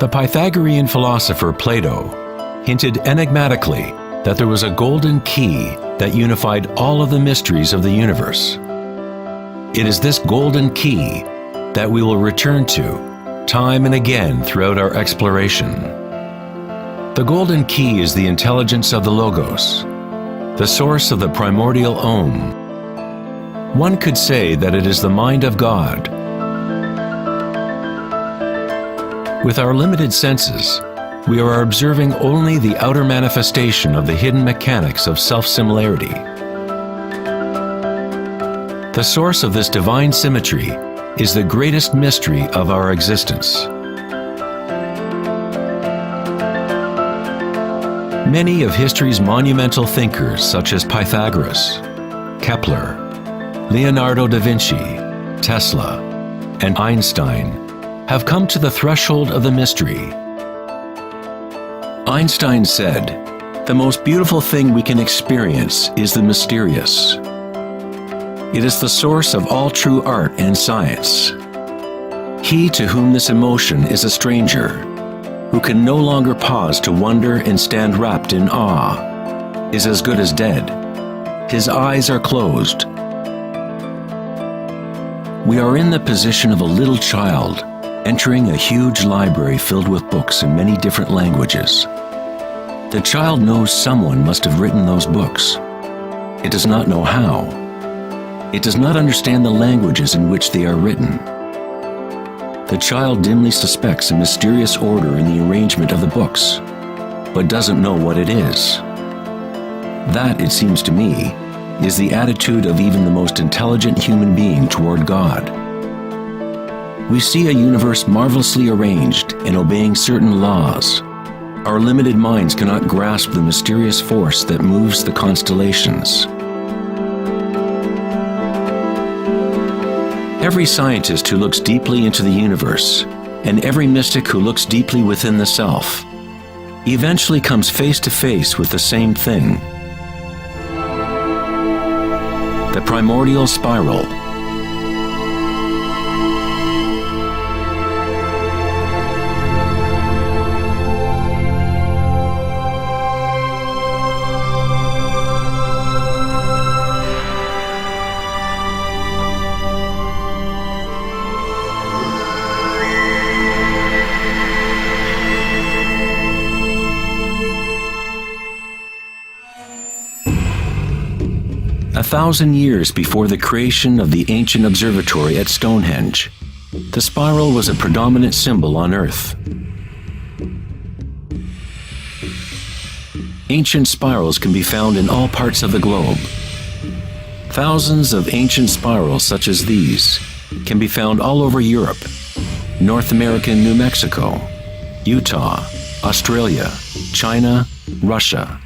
The Pythagorean philosopher Plato hinted enigmatically that there was a golden key that unified all of the mysteries of the universe. It is this golden key that we will return to time and again throughout our exploration. The golden key is the intelligence of the Logos, the source of the primordial Om. One could say that it is the mind of God. With our limited senses, we are observing only the outer manifestation of the hidden mechanics of self-similarity. The source of this divine symmetry is the greatest mystery of our existence. Many of history's monumental thinkers, such as Pythagoras, Kepler, Leonardo da Vinci, Tesla, and Einstein, have come to the threshold of the mystery. Einstein said, "The most beautiful thing we can experience is the mysterious. It is the source of all true art and science. He to whom this emotion is a stranger, who can no longer pause to wonder and stand wrapped in awe, is as good as dead. His eyes are closed." We are in the position of a little child entering a huge library filled with books in many different languages. The child knows someone must have written those books. It does not know how. It does not understand the languages in which they are written. The child dimly suspects a mysterious order in the arrangement of the books, but doesn't know what it is. That, it seems to me, is the attitude of even the most intelligent human being toward God. We see a universe marvelously arranged and obeying certain laws. Our limited minds cannot grasp the mysterious force that moves the constellations. Every scientist who looks deeply into the universe, and every mystic who looks deeply within the self, eventually comes face to face with the same thing: the primordial spiral. A 1,000 years before the creation of the ancient observatory at Stonehenge, the spiral was a predominant symbol on Earth. Ancient spirals can be found in all parts of the globe. Thousands of ancient spirals such as these can be found all over Europe, North America and New Mexico, Utah, Australia, China, Russia,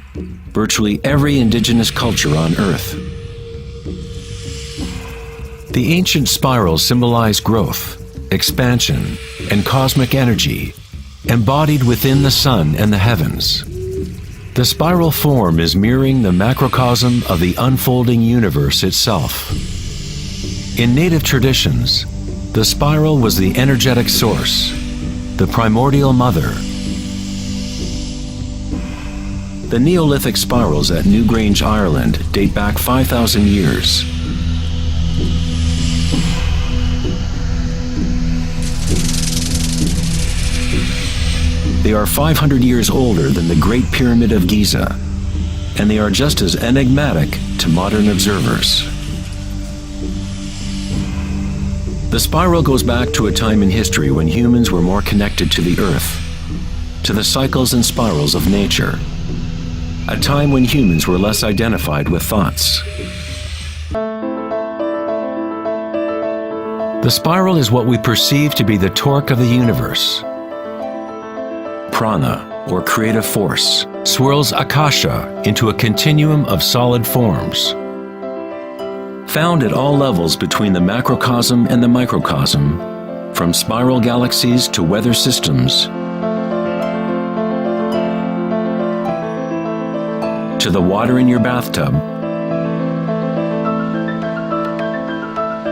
virtually every indigenous culture on Earth. The ancient spirals symbolize growth, expansion, and cosmic energy embodied within the sun and the heavens. The spiral form is mirroring the macrocosm of the unfolding universe itself. In native traditions, the spiral was the energetic source, the primordial mother. The Neolithic spirals at Newgrange, Ireland date back 5,000 years. They are 500 years older than the Great Pyramid of Giza, and they are just as enigmatic to modern observers. The spiral goes back to a time in history when humans were more connected to the Earth, to the cycles and spirals of nature, a time when humans were less identified with thoughts. The spiral is what we perceive to be the torque of the universe. Prana, or creative force, swirls Akasha into a continuum of solid forms. Found at all levels between the macrocosm and the microcosm, from spiral galaxies to weather systems, to the water in your bathtub,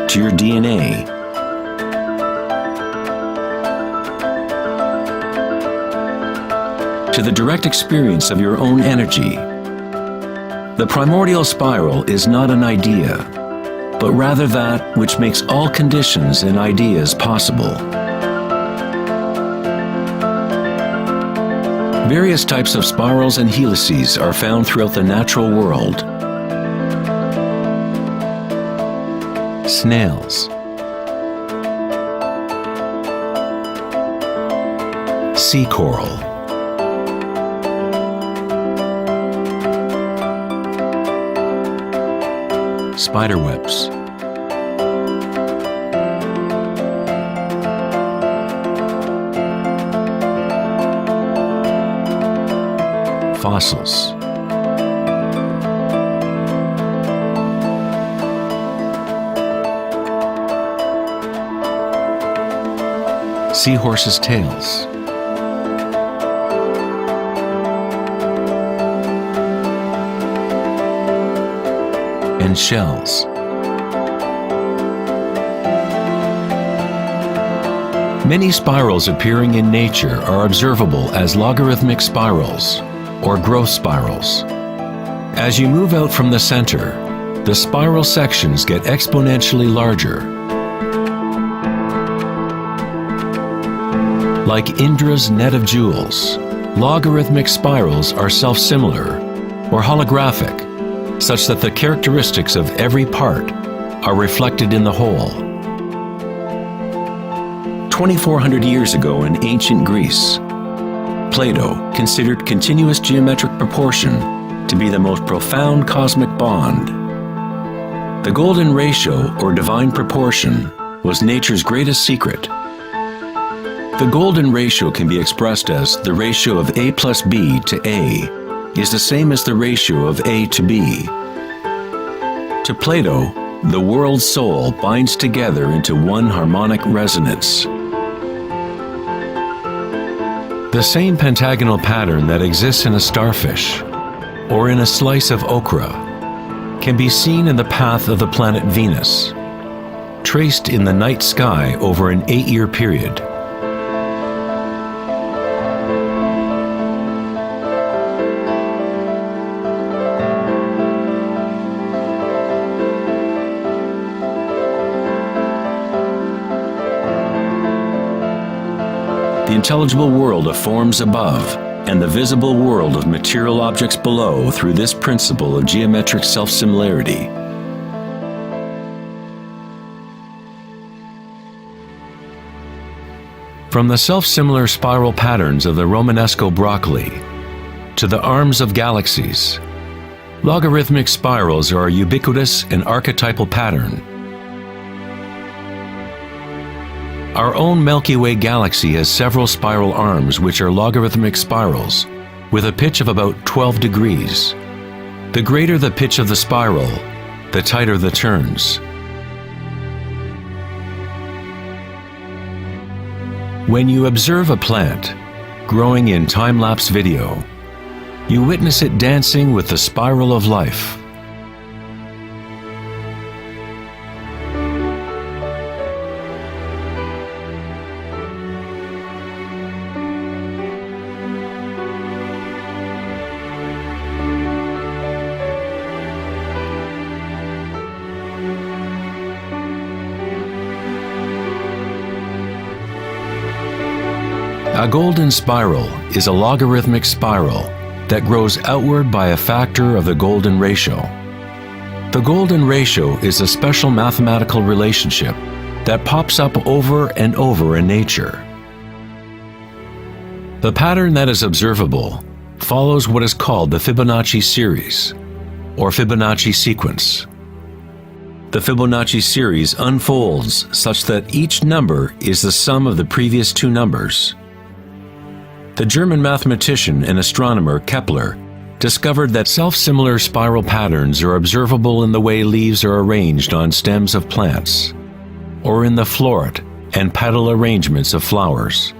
to your DNA, to the direct experience of your own energy. The primordial spiral is not an idea, but rather that which makes all conditions and ideas possible. Various types of spirals and helices are found throughout the natural world. Snails, sea coral, spiderwebs, fossils, seahorses' tails, and shells. Many spirals appearing in nature are observable as logarithmic spirals, or growth spirals. As you move out from the center, the spiral sections get exponentially larger. Like Indra's net of jewels, logarithmic spirals are self-similar, or holographic, such that the characteristics of every part are reflected in the whole. 2,400 years ago in ancient Greece, Plato considered continuous geometric proportion to be the most profound cosmic bond. The golden ratio, or divine proportion, was nature's greatest secret. The golden ratio can be expressed as the ratio of A plus B to A is the same as the ratio of A to B. To Plato, the world's soul binds together into one harmonic resonance. The same pentagonal pattern that exists in a starfish or in a slice of okra can be seen in the path of the planet Venus, traced in the night sky over an 8-year period. The intelligible world of forms above and the visible world of material objects below through this principle of geometric self-similarity. From the self-similar spiral patterns of the Romanesco broccoli to the arms of galaxies, logarithmic spirals are a ubiquitous and archetypal pattern. Our own Milky Way galaxy has several spiral arms which are logarithmic spirals with a pitch of about 12 degrees. The greater the pitch of the spiral, the tighter the turns. When you observe a plant growing in time-lapse video, you witness it dancing with the spiral of life. A golden spiral is a logarithmic spiral that grows outward by a factor of the golden ratio. The golden ratio is a special mathematical relationship that pops up over and over in nature. The pattern that is observable follows what is called the Fibonacci series, or Fibonacci sequence. The Fibonacci series unfolds such that each number is the sum of the previous two numbers. The German mathematician and astronomer Kepler discovered that self-similar spiral patterns are observable in the way leaves are arranged on stems of plants, or in the floret and petal arrangements of flowers.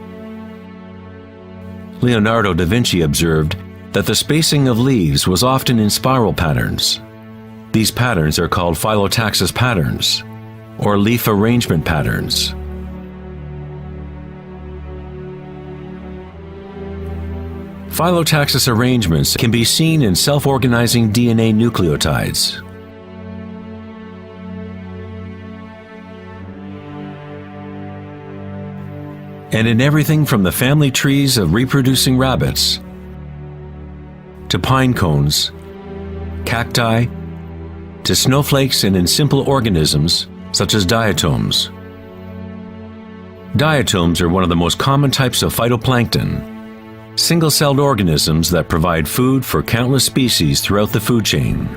Leonardo da Vinci observed that the spacing of leaves was often in spiral patterns. These patterns are called phyllotaxis patterns, or leaf arrangement patterns. Phyllotaxis arrangements can be seen in self-organizing DNA nucleotides. And in everything from the family trees of reproducing rabbits to pine cones, cacti, to snowflakes, and in simple organisms such as diatoms. Diatoms are one of the most common types of phytoplankton, single-celled organisms that provide food for countless species throughout the food chain.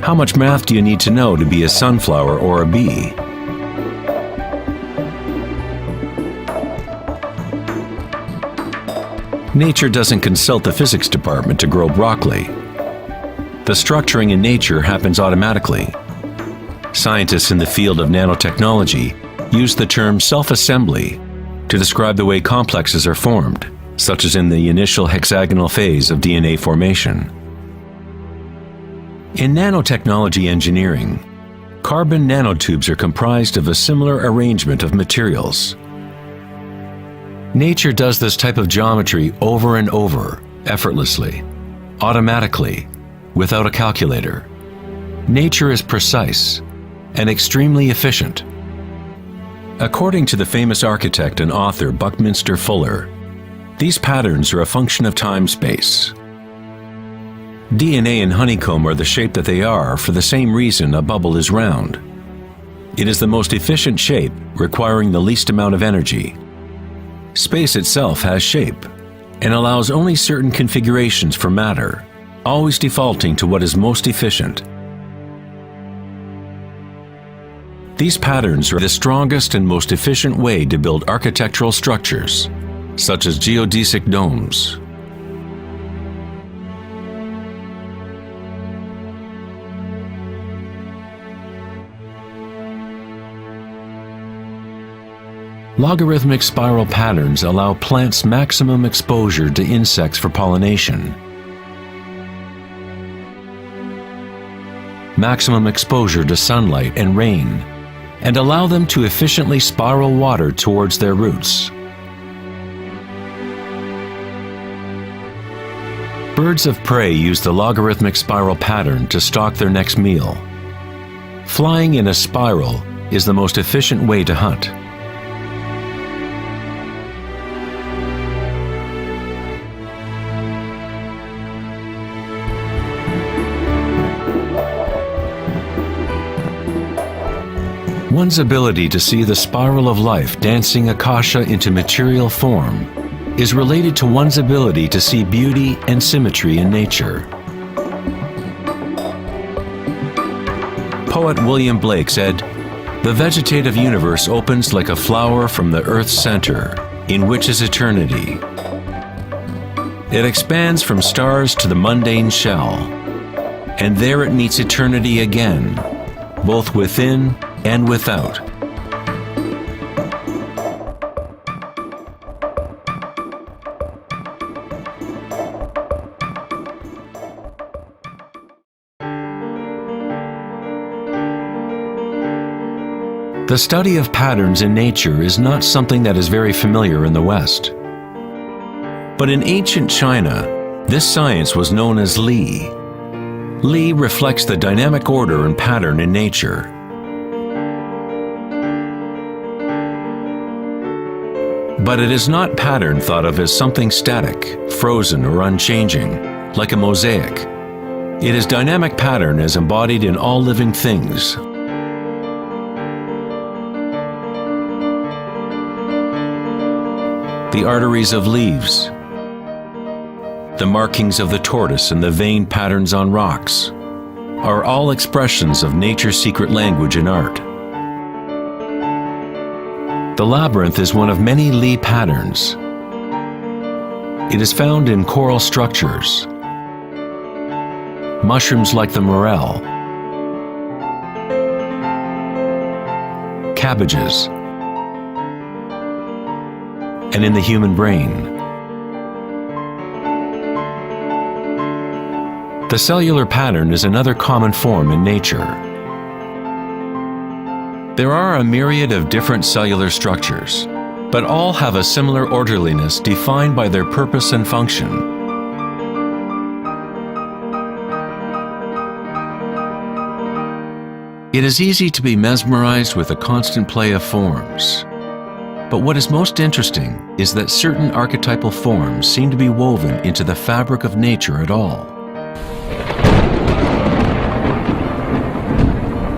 How much math do you need to know to be a sunflower or a bee? Nature doesn't consult the physics department to grow broccoli. The structuring in nature happens automatically. Scientists in the field of nanotechnology use the term self-assembly to describe the way complexes are formed, such as in the initial hexagonal phase of DNA formation. In nanotechnology engineering, carbon nanotubes are comprised of a similar arrangement of materials. Nature does this type of geometry over and over, effortlessly, automatically, without a calculator. Nature is precise and extremely efficient. According to the famous architect and author Buckminster Fuller, these patterns are a function of time-space. DNA and honeycomb are the shape that they are for the same reason a bubble is round. It is the most efficient shape, requiring the least amount of energy. Space itself has shape and allows only certain configurations for matter, always defaulting to what is most efficient. These patterns are the strongest and most efficient way to build architectural structures, such as geodesic domes. Logarithmic spiral patterns allow plants maximum exposure to insects for pollination, maximum exposure to sunlight and rain, and allow them to efficiently spiral water towards their roots. Birds of prey use the logarithmic spiral pattern to stalk their next meal. Flying in a spiral is the most efficient way to hunt. One's ability to see the spiral of life dancing akasha into material form is related to one's ability to see beauty and symmetry in nature. Poet William Blake said, "The vegetative universe opens like a flower from the earth's center, in which is eternity. It expands from stars to the mundane shell, and there it meets eternity again, both within and without." The study of patterns in nature is not something that is very familiar in the West. But in ancient China, this science was known as Li. Li reflects the dynamic order and pattern in nature. But it is not pattern thought of as something static, frozen, or unchanging, like a mosaic. It is dynamic pattern as embodied in all living things. The arteries of leaves, the markings of the tortoise and the vein patterns on rocks are all expressions of nature's secret language in art. The labyrinth is one of many Li patterns. It is found in coral structures. mushrooms like the morel, cabbages, and in the human brain. The cellular pattern is another common form in nature. There are a myriad of different cellular structures, but all have a similar orderliness defined by their purpose and function. It is easy to be mesmerized with the constant play of forms. But what is most interesting is that certain archetypal forms seem to be woven into the fabric of nature at all.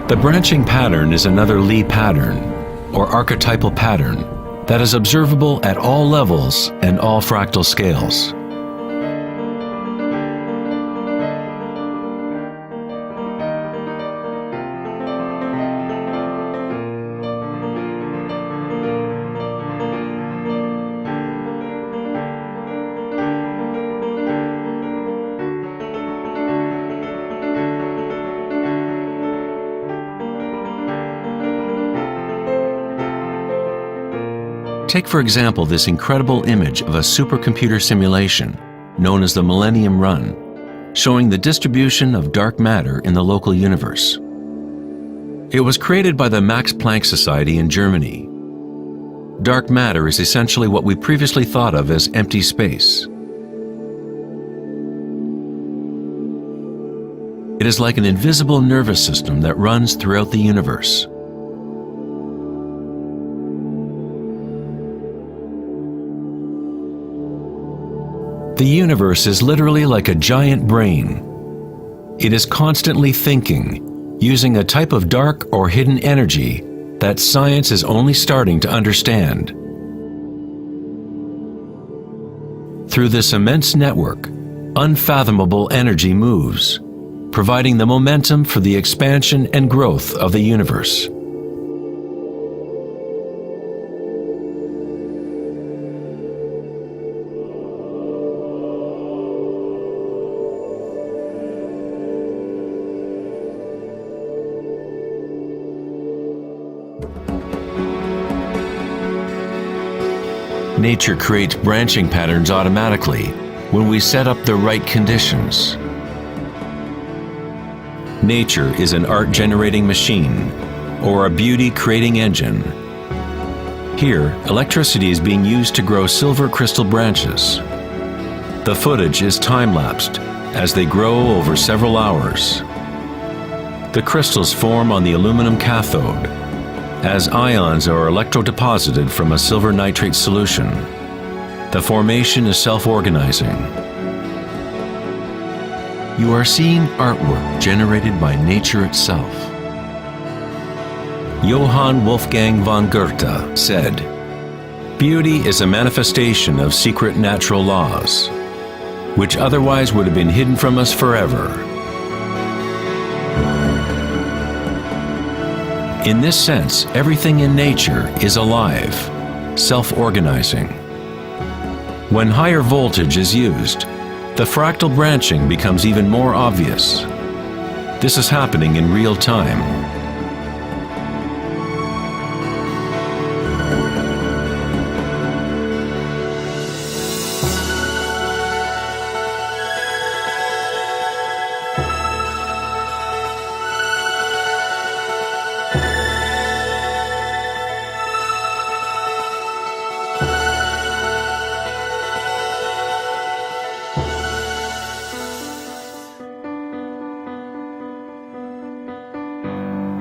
The branching pattern is another Lie pattern, or archetypal pattern, that is observable at all levels and all fractal scales. Take, for example, this incredible image of a supercomputer simulation known as the Millennium Run, showing the distribution of dark matter in the local universe. It was created by the Max Planck Society in Germany. Dark matter is essentially what we previously thought of as empty space. It is like an invisible nervous system that runs throughout the universe. The universe is literally like a giant brain. It is constantly thinking, using a type of dark or hidden energy that science is only starting to understand. Through this immense network, unfathomable energy moves, providing the momentum for the expansion and growth of the universe. Nature creates branching patterns automatically when we set up the right conditions. Nature is an art-generating machine or a beauty-creating engine. Here, electricity is being used to grow silver crystal branches. The footage is time-lapsed as they grow over several hours. The crystals form on the aluminum cathode as ions are electrodeposited from a silver nitrate solution. The formation is self-organizing. You are seeing artwork generated by nature itself. Johann Wolfgang von Goethe said, "Beauty is a manifestation of secret natural laws, which otherwise would have been hidden from us forever." In this sense, everything in nature is alive, self-organizing. When higher voltage is used, the fractal branching becomes even more obvious. This is happening in real time.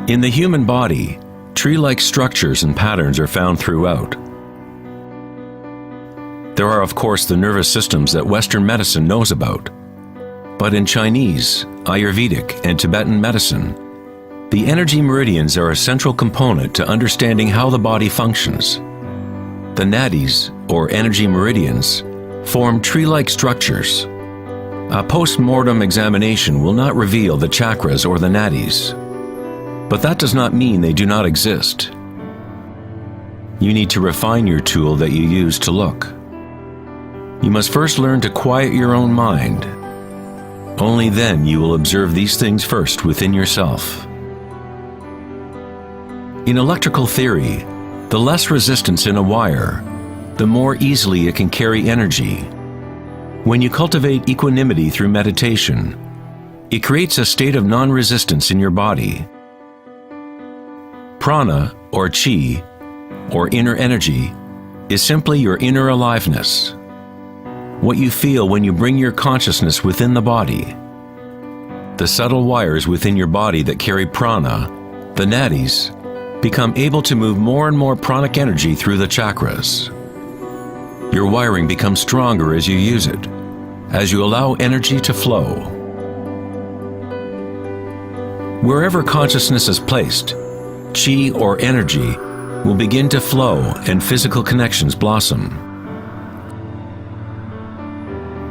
In the human body, tree-like structures and patterns are found throughout. There are, of course, the nervous systems that Western medicine knows about. But in Chinese, Ayurvedic, and Tibetan medicine, the energy meridians are a central component to understanding how the body functions. The nadis, or energy meridians, form tree-like structures. A post-mortem examination will not reveal the chakras or the nadis. But that does not mean they do not exist. You need to refine your tool that you use to look. You must first learn to quiet your own mind. Only then you will observe these things first within yourself. In electrical theory, the less resistance in a wire, the more easily it can carry energy. When you cultivate equanimity through meditation, it creates a state of non-resistance in your body. Prana, or chi, or inner energy, is simply your inner aliveness. What you feel when you bring your consciousness within the body. The subtle wires within your body that carry prana, the nadis, become able to move more and more pranic energy through the chakras. Your wiring becomes stronger as you use it, as you allow energy to flow. Wherever consciousness is placed, chi or energy will begin to flow and physical connections blossom.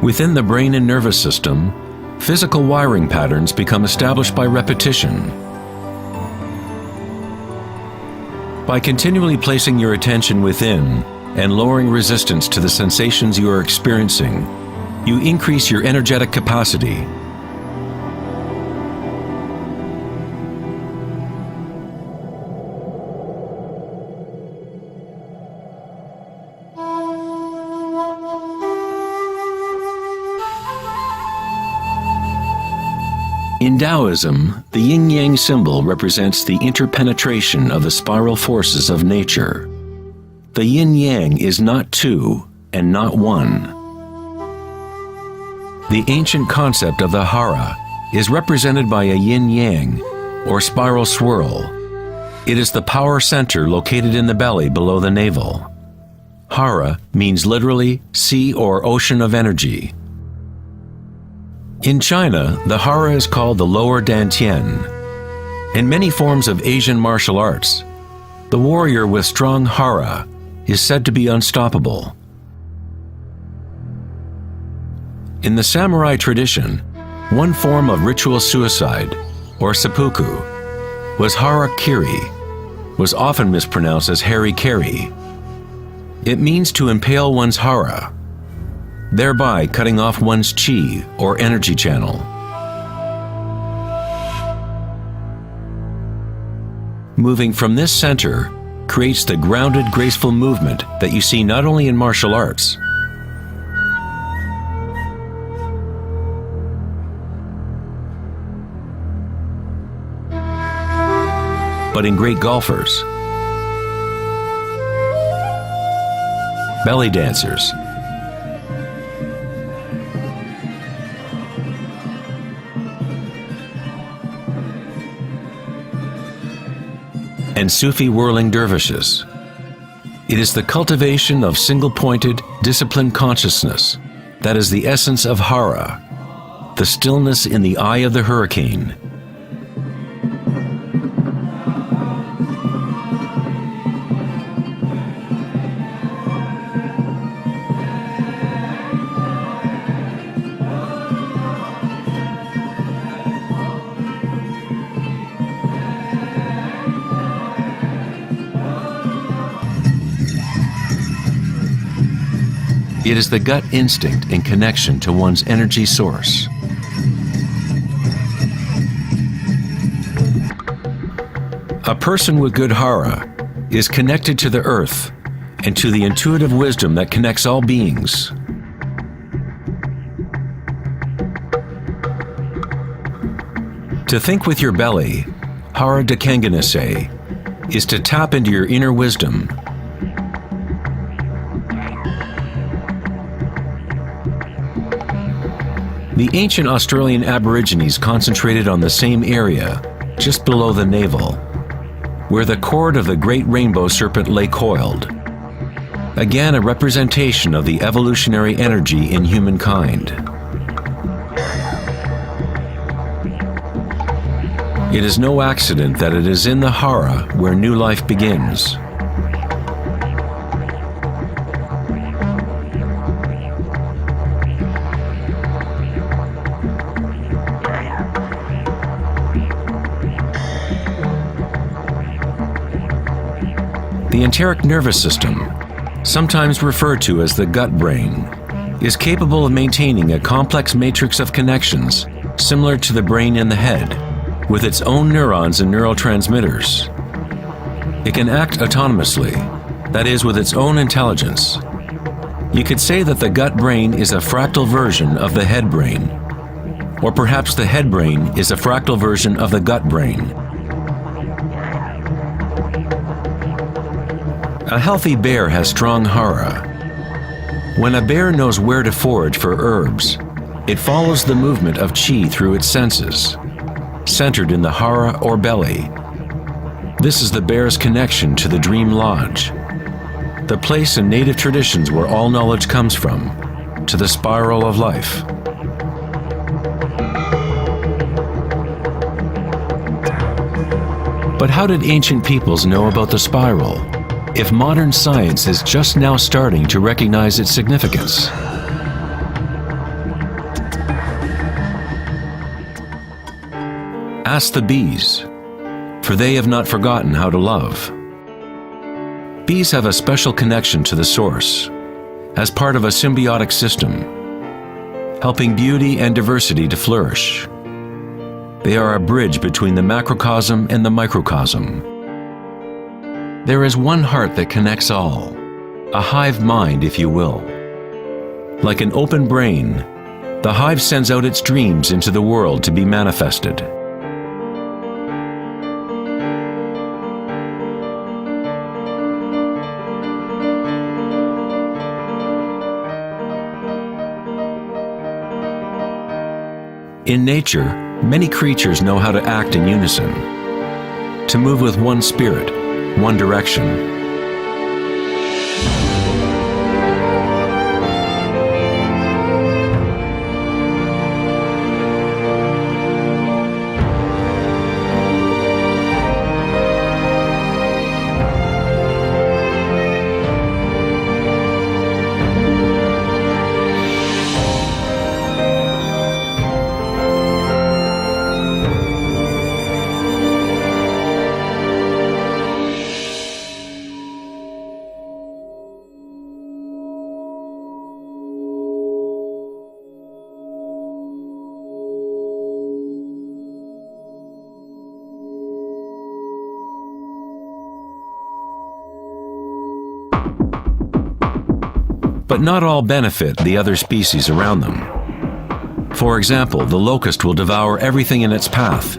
Within the brain and nervous system, physical wiring patterns become established by repetition. By continually placing your attention within and lowering resistance to the sensations you are experiencing, you increase your energetic capacity. In Taoism, the yin-yang symbol represents the interpenetration of the spiral forces of nature. The yin-yang is not two and not one. The ancient concept of the hara is represented by a yin-yang, or spiral swirl. It is the power center located in the belly below the navel. Hara means literally sea or ocean of energy. In China, the hara is called the lower dantian. In many forms of Asian martial arts, the warrior with strong hara is said to be unstoppable. In the samurai tradition, one form of ritual suicide, or seppuku, was harakiri, was often mispronounced as harikiri. It means to impale one's hara, thereby cutting off one's chi or energy channel. Moving from this center creates the grounded, graceful movement that you see not only in martial arts, but in great golfers, belly dancers, and Sufi whirling dervishes. It is the cultivation of single-pointed, disciplined consciousness that is the essence of hara, the stillness in the eye of the hurricane. It is the gut instinct and connection to one's energy source. A person with good hara is connected to the earth and to the intuitive wisdom that connects all beings. To think with your belly, hara dekanganase, is to tap into your inner wisdom. The ancient Australian Aborigines concentrated on the same area, just below the navel, where the cord of the great rainbow serpent lay coiled. Again, a representation of the evolutionary energy in humankind. It is no accident that it is in the hara where new life begins. The enteric nervous system, sometimes referred to as the gut brain, is capable of maintaining a complex matrix of connections similar to the brain in the head, with its own neurons and neurotransmitters. It can act autonomously, that is, with its own intelligence. You could say that the gut brain is a fractal version of the head brain, or perhaps the head brain is a fractal version of the gut brain. A healthy bear has strong hara. When a bear knows where to forage for herbs, it follows the movement of qi through its senses, centered in the hara or belly. This is the bear's connection to the dream lodge, the place in native traditions where all knowledge comes from, to the spiral of life. But how did ancient peoples know about the spiral, if modern science is just now starting to recognize its significance? Ask the bees, for they have not forgotten how to love. Bees have a special connection to the source, as part of a symbiotic system, helping beauty and diversity to flourish. They are a bridge between the macrocosm and the microcosm. There is one heart that connects all, a hive mind, if you will. Like an open brain, the hive sends out its dreams into the world to be manifested. In nature, many creatures know how to act in unison, to move with one spirit, one direction. But not all benefit the other species around them. For example, the locust will devour everything in its path.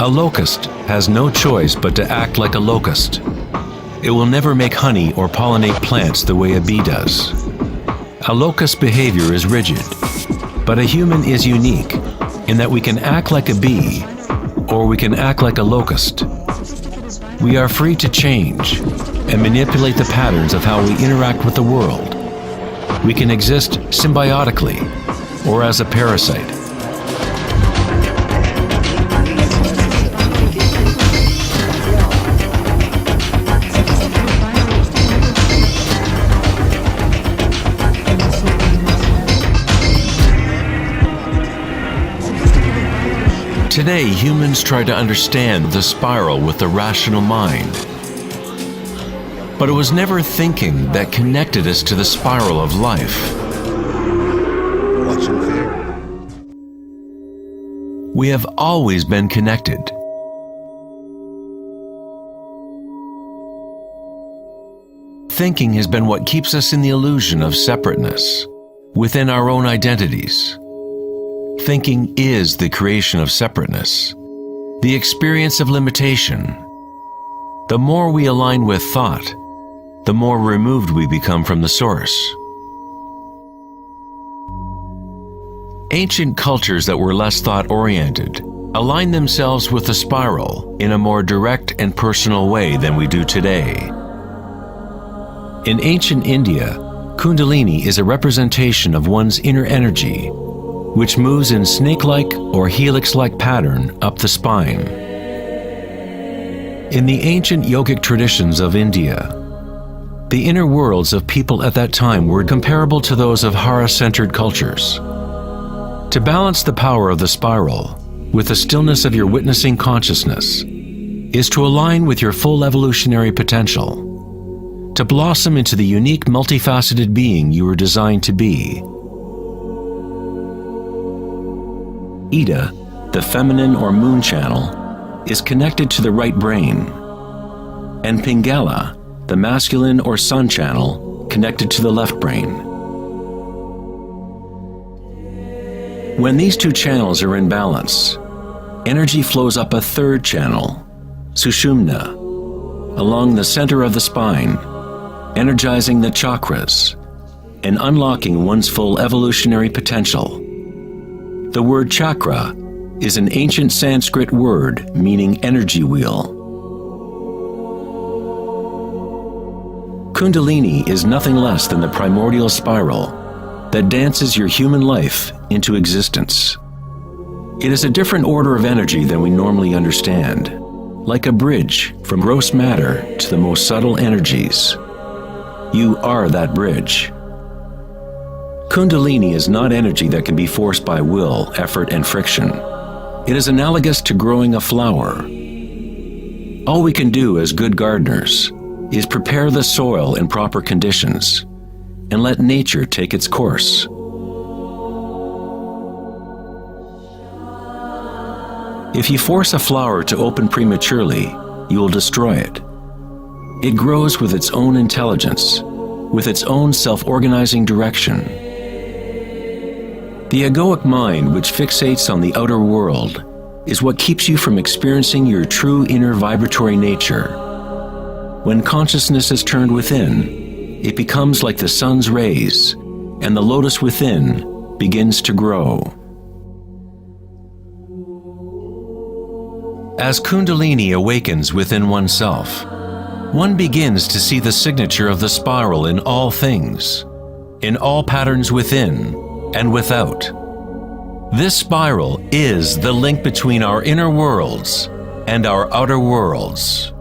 A locust has no choice but to act like a locust. It will never make honey or pollinate plants the way a bee does. A locust's behavior is rigid, but a human is unique in that we can act like a bee or we can act like a locust. We are free to change and manipulate the patterns of how we interact with the world. We can exist symbiotically or as a parasite. Today, humans try to understand the spiral with the rational mind. But it was never thinking that connected us to the spiral of life. Watch and fear. We have always been connected. Thinking has been what keeps us in the illusion of separateness, within our own identities. Thinking is the creation of separateness, the experience of limitation. The more we align with thought, the more removed we become from the source. Ancient cultures that were less thought-oriented aligned themselves with the spiral in a more direct and personal way than we do today. In ancient India, Kundalini is a representation of one's inner energy, which moves in snake-like or helix-like pattern up the spine. In the ancient yogic traditions of India, the inner worlds of people at that time were comparable to those of Hara-centered cultures. To balance the power of the spiral with the stillness of your witnessing consciousness is to align with your full evolutionary potential, to blossom into the unique multifaceted being you were designed to be. Ida, the feminine or moon channel, is connected to the right brain, and Pingala, the masculine or sun channel, connected to the left brain. When these two channels are in balance, energy flows up a third channel, Sushumna, along the center of the spine, energizing the chakras and unlocking one's full evolutionary potential. The word chakra is an ancient Sanskrit word meaning energy wheel. Kundalini is nothing less than the primordial spiral that dances your human life into existence. It is a different order of energy than we normally understand, like a bridge from gross matter to the most subtle energies. You are that bridge. Kundalini is not energy that can be forced by will, effort, and friction. It is analogous to growing a flower. All we can do as good gardeners is prepare the soil in proper conditions and let nature take its course. If you force a flower to open prematurely, you will destroy it. It grows with its own intelligence, with its own self-organizing direction. The egoic mind, which fixates on the outer world, is what keeps you from experiencing your true inner vibratory nature. When consciousness is turned within, it becomes like the sun's rays, and the lotus within begins to grow. As Kundalini awakens within oneself, one begins to see the signature of the spiral in all things, in all patterns within and without. This spiral is the link between our inner worlds and our outer worlds.